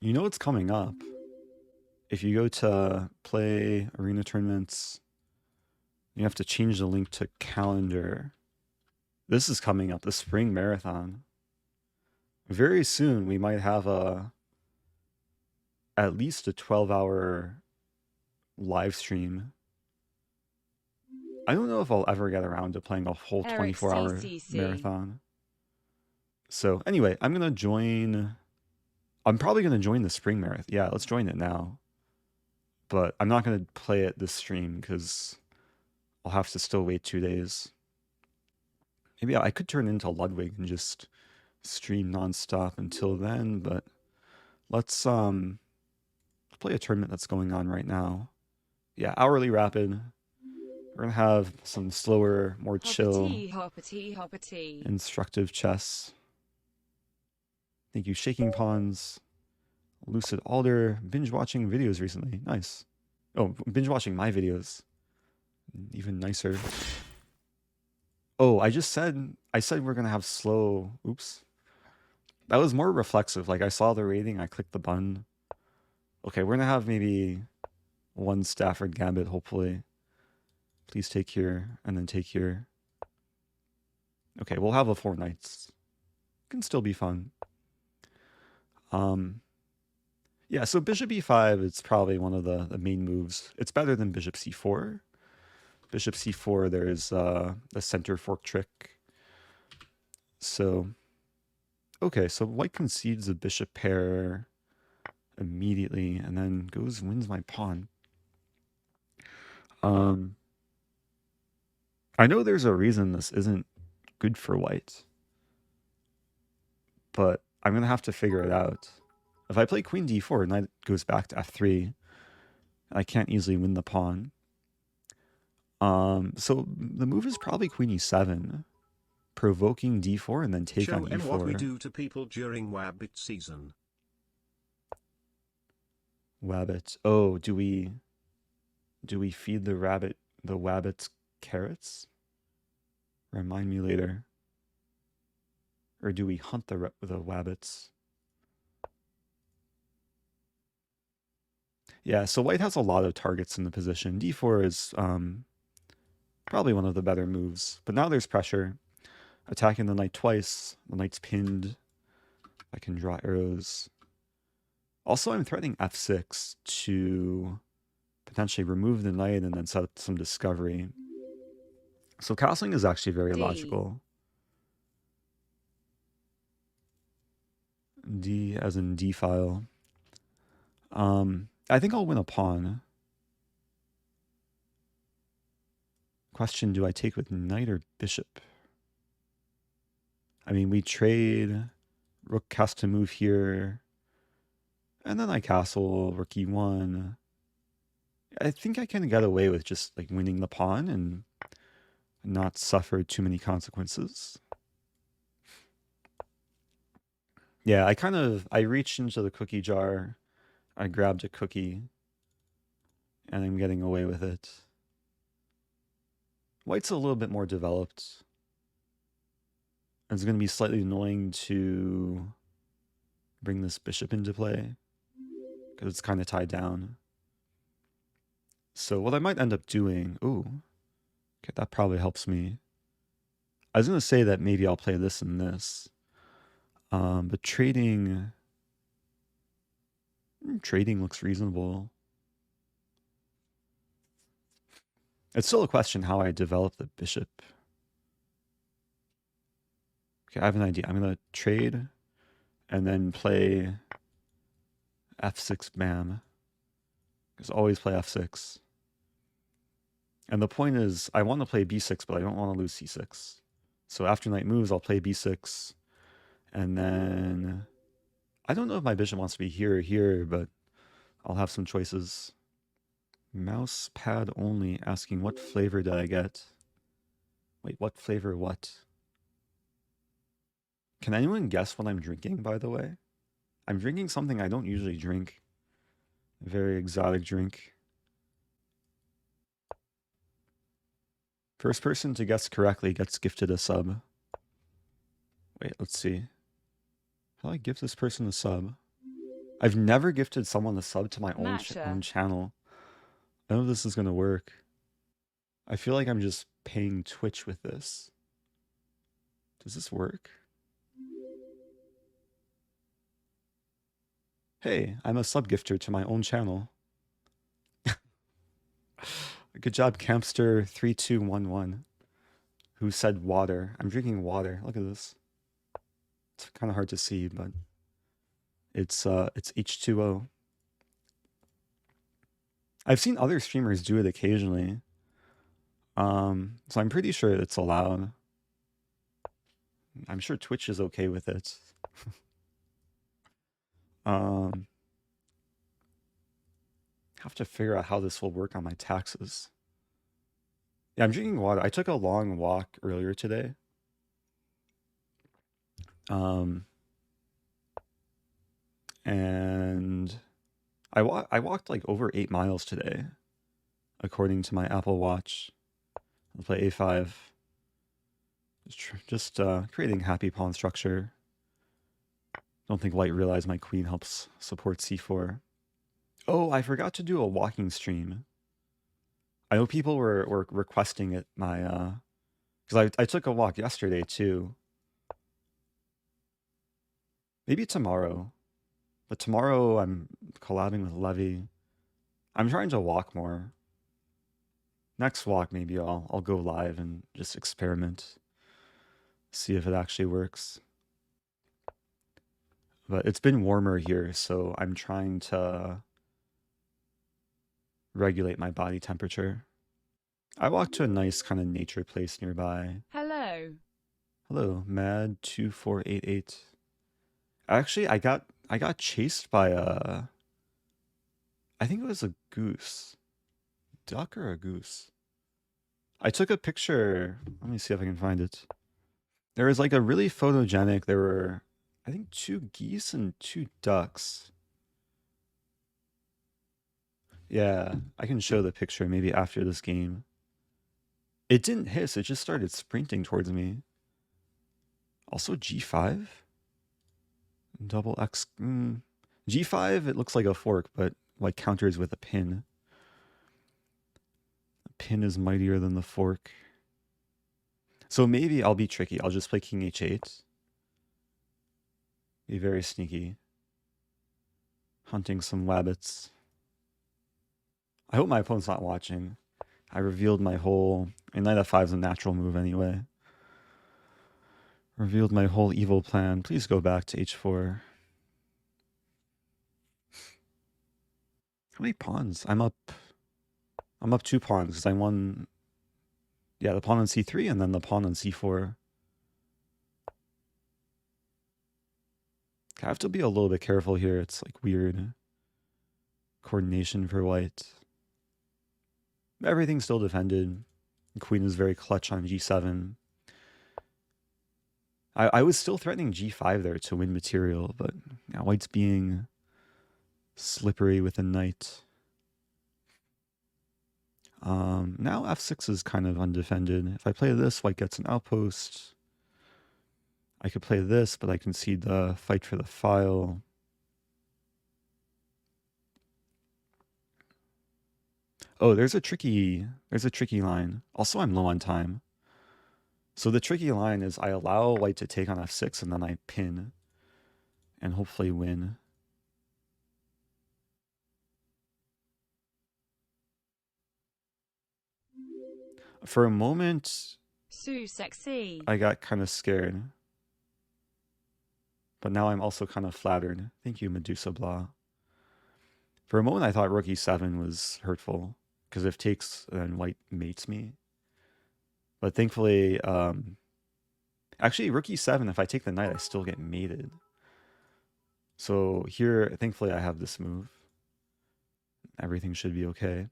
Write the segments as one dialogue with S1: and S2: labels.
S1: You know what's coming up? If you go to play arena tournaments, you have to change the link to calendar. This is coming up, the spring marathon. Very soon we might have at least a 12-hour live stream. I don't know if I'll ever get around to playing a whole
S2: Eric
S1: 24-hour
S2: CCC.
S1: marathon. So anyway, I'm probably gonna join the spring marathon. Yeah, let's join it now. But I'm not gonna play it this stream because I'll have to still wait 2 days. Maybe I could turn into Ludwig and just stream nonstop until then, but let's play a tournament that's going on right now. Yeah, hourly rapid. We're gonna have some slower, more chill,
S2: Hoppity, hoppity, hoppity.
S1: instructive chess. Thank you, Shaking Pawns, Lucid Alder, binge watching videos recently. Nice. Oh, binge watching my videos. Even nicer. Oh, I said we're gonna have slow. Oops. That was more reflexive. Like I saw the rating, I clicked the button. Okay, we're gonna have maybe one Stafford Gambit, hopefully. Please take here, and then take here. Okay, we'll have a 4 knights. Can still be fun. Yeah, so bishop e5 is probably one of the main moves. It's better than bishop c4. Bishop c4, there's the center fork trick. So, okay, so white concedes a bishop pair immediately, and then wins my pawn. I know there's a reason this isn't good for white, but I'm gonna have to figure it out. If I play queen d4, knight goes back to f3, I can't easily win the pawn. So the move is probably queen e7, provoking d4 and then take on e4.
S3: Show what we do to people during Wabbit season.
S1: Wabbit. Oh, do we feed the wabbits carrots? Remind me later. Or do we hunt the wabbits? Yeah, so white has a lot of targets in the position. d4 is probably one of the better moves. But now there's pressure. Attacking the knight twice. The knight's pinned. I can draw arrows. Also, I'm threatening f6 to potentially remove the knight and then set up some discovery. So castling is actually very logical. D as in D file. I think I'll win a pawn. Question, do I take with knight or bishop? I mean, we trade. Rook has to move here. And then I castle, rook e1. I think I can get away with just like winning the pawn and not suffer too many consequences. Yeah, I reached into the cookie jar. I grabbed a cookie. And I'm getting away with it. White's a little bit more developed. It's going to be slightly annoying to bring this bishop into play because it's kind of tied down. So what I might end up doing, okay, that probably helps me. I was going to say that maybe I'll play this and this, but trading looks reasonable. It's still a question how I develop the bishop. Okay, I have an idea. I'm going to trade and then play f6 bam. Because always play f6. And the point is, I want to play b6, but I don't want to lose c6. So after knight moves, I'll play b6. And then I don't know if my bishop wants to be here or here, but I'll have some choices. Mouse pad only asking what flavor did I get? Wait, what flavor what? Can anyone guess what I'm drinking, by the way? I'm drinking something I don't usually drink. A very exotic drink. First person to guess correctly gets gifted a sub. Wait, let's see. How do I give this person a sub? I've never gifted someone a sub to my own
S2: Matcha.
S1: channel. I know this is gonna work. I feel like I'm just paying Twitch with this. Does this work? Hey, I'm a sub gifter to my own channel. Good job, Campster3211, who said water. I'm drinking water. Look at this. It's kind of hard to see, but it's H2O. I've seen other streamers do it occasionally. So I'm pretty sure it's allowed. I'm sure Twitch is okay with it. Have to figure out how this will work on my taxes. Yeah, I'm drinking water. I took a long walk earlier today. And I walked like over 8 miles today, according to my Apple Watch. I'll play A5. Just creating happy pawn structure. Don't think White realized my queen helps support C4. Oh, I forgot to do a walking stream. I know people were requesting it. Because I took a walk yesterday too. Maybe tomorrow. But tomorrow I'm collabing with Levy. I'm trying to walk more. Next walk, maybe I'll go live and just experiment. See if it actually works. But it's been warmer here, so I'm trying to regulate my body temperature. I walked to a nice kind of nature place nearby.
S2: Hello.
S1: Hello, Mad2488. Actually, I got chased by I think it was a goose. Duck or a goose? I took a picture. Let me see if I can find it. There was like a really photogenic, there were, I think, 2 geese and 2 ducks. Yeah, I can show the picture maybe after this game. It didn't hiss, it just started sprinting towards me. Also G5? Double X. G5, it looks like a fork, but like counters with a pin. The pin is mightier than the fork. So maybe I'll be tricky. I'll just play King H8. Be very sneaky. Hunting some wabbits. I hope my opponent's not watching. I revealed my whole... And Knight F5 is a natural move anyway. Revealed my whole evil plan. Please go back to H4. How many pawns? I'm up 2 pawns because I won... Yeah, the pawn on C3 and then the pawn on C4. I have to be a little bit careful here. It's like weird coordination for White. Everything's still defended. Queen is very clutch on G7. I was still threatening G5 there to win material, but now White's being slippery with a knight. Now F6 is kind of undefended. If I play this, White gets an outpost. I could play this, but I concede the fight for the file. Oh, there's a tricky line. Also, I'm low on time. So the tricky line is I allow White to take on F6 and then I pin and hopefully win. For a moment,
S2: So sexy.
S1: I got kind of scared. But now I'm also kind of flattered. Thank you, Medusa Blah. For a moment, I thought Rook E7 was hurtful. Because if takes, then White mates me. But thankfully, actually, Rook E7, if I take the knight, I still get mated. So here, thankfully, I have this move. Everything should be okay.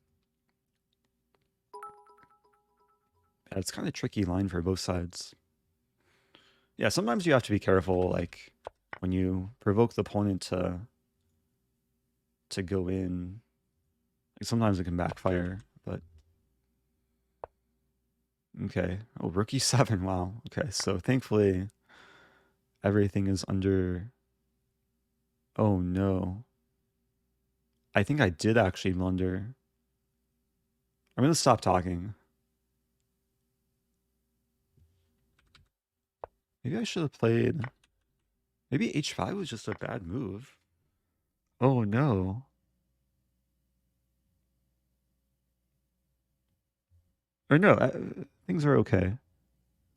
S1: Yeah, it's kind of tricky line for both sides. Yeah, sometimes you have to be careful, like, when you provoke the opponent to go in. Like, sometimes it can backfire, but... Okay. Oh, Rook E7, wow. Okay, so thankfully, everything is under... Oh, no. I think I did actually blunder. I'm gonna stop talking. Maybe I should have played... Maybe h5 was just a bad move. Oh no. Or no, things are okay.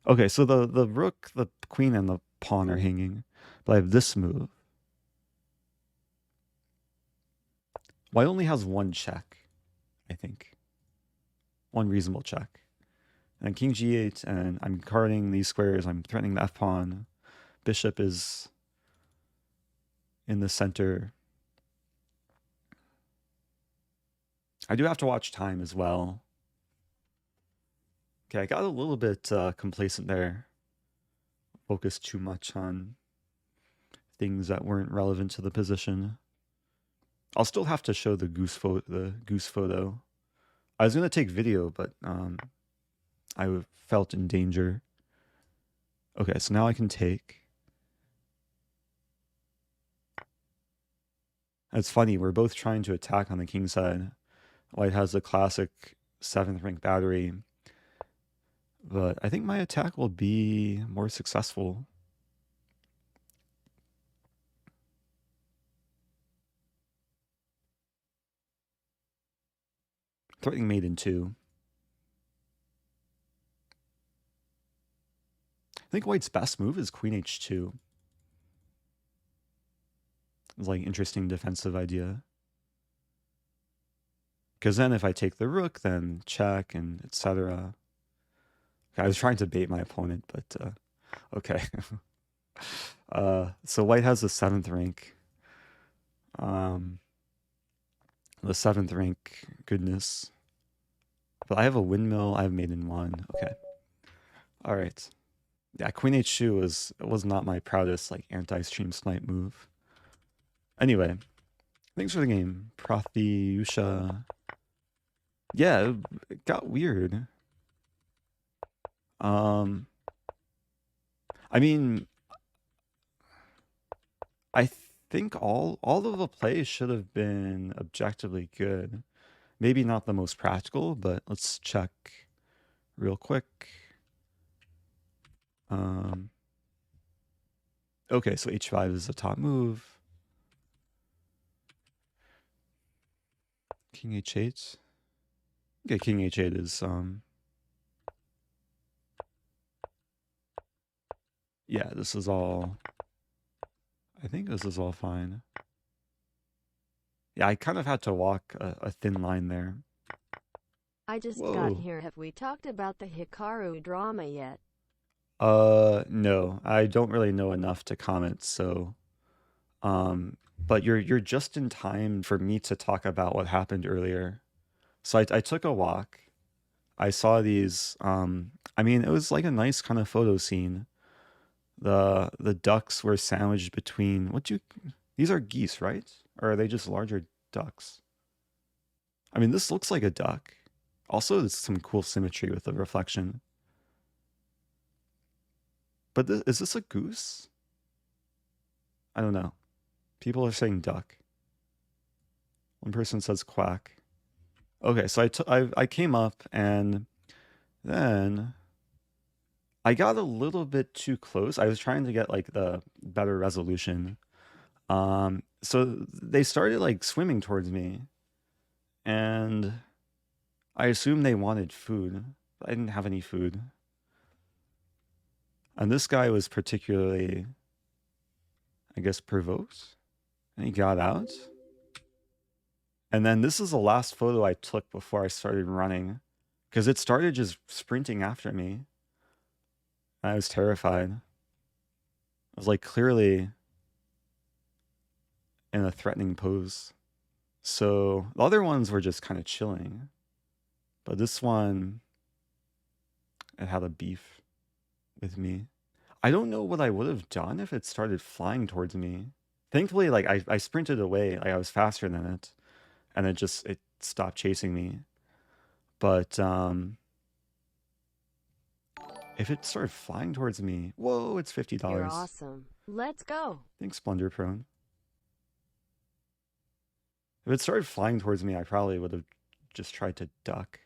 S1: Okay, so the rook, the queen, and the pawn are hanging. But I have this move. White only has one check, I think. One reasonable check. And king g8, and I'm carding these squares. I'm threatening the f-pawn. Bishop is in the center. I do have to watch time as well. Okay, I got a little bit complacent there. Focused too much on things that weren't relevant to the position. I'll still have to show the goose photo. I was gonna take video, but I felt in danger. Okay, so now I can take. It's funny, we're both trying to attack on the king side. White has the classic 7th rank battery, but I think my attack will be more successful. Threatening mate in 2. I think White's best move is queen h2. It's like interesting defensive idea. Because then if I take the rook, then check and etc. I was trying to bait my opponent, but okay. So White has the 7th rank. The 7th rank, goodness. But I have a windmill, I have mate in 1. Okay. All right. Yeah, queen h2 was not my proudest like anti-stream snipe move. Anyway, thanks for the game, Pratyusha. Yeah, it got weird. I mean, I think all of the plays should have been objectively good. Maybe not the most practical, but let's check real quick. Okay, so h5 is the top move. King h8. Okay, king h8 is yeah, this is all, I think this is all fine. Yeah, I kind of had to walk a thin line there.
S4: I just
S1: Whoa.
S4: got here. Have we talked about the Hikaru drama yet?
S1: No, I don't really know enough to comment, so but you're just in time for me to talk about what happened earlier. So I took a walk. I saw these I mean, it was like a nice kind of photo scene. The ducks were sandwiched between these are geese, right? Or are they just larger ducks? I mean, this looks like a duck. Also, there's some cool symmetry with the reflection. But is this a goose? I don't know. People are saying duck. One person says quack. Okay, so I came up and then I got a little bit too close. I was trying to get like the better resolution. So they started like swimming towards me, and I assumed they wanted food. But I didn't have any food. And this guy was particularly, I guess, provoked. And he got out. And then this is the last photo I took before I started running. Because it started just sprinting after me. I was terrified. I was like clearly in a threatening pose. So the other ones were just kind of chilling. But this one, it had a beef with me. I don't know what I would have done if it started flying towards me. Thankfully, like I sprinted away, like I was faster than it, and it stopped chasing me. But if it started flying towards me, whoa, it's $50.
S4: You're awesome. Let's go.
S1: Thanks, Splendor Prone. If it started flying towards me, I probably would have just tried to duck.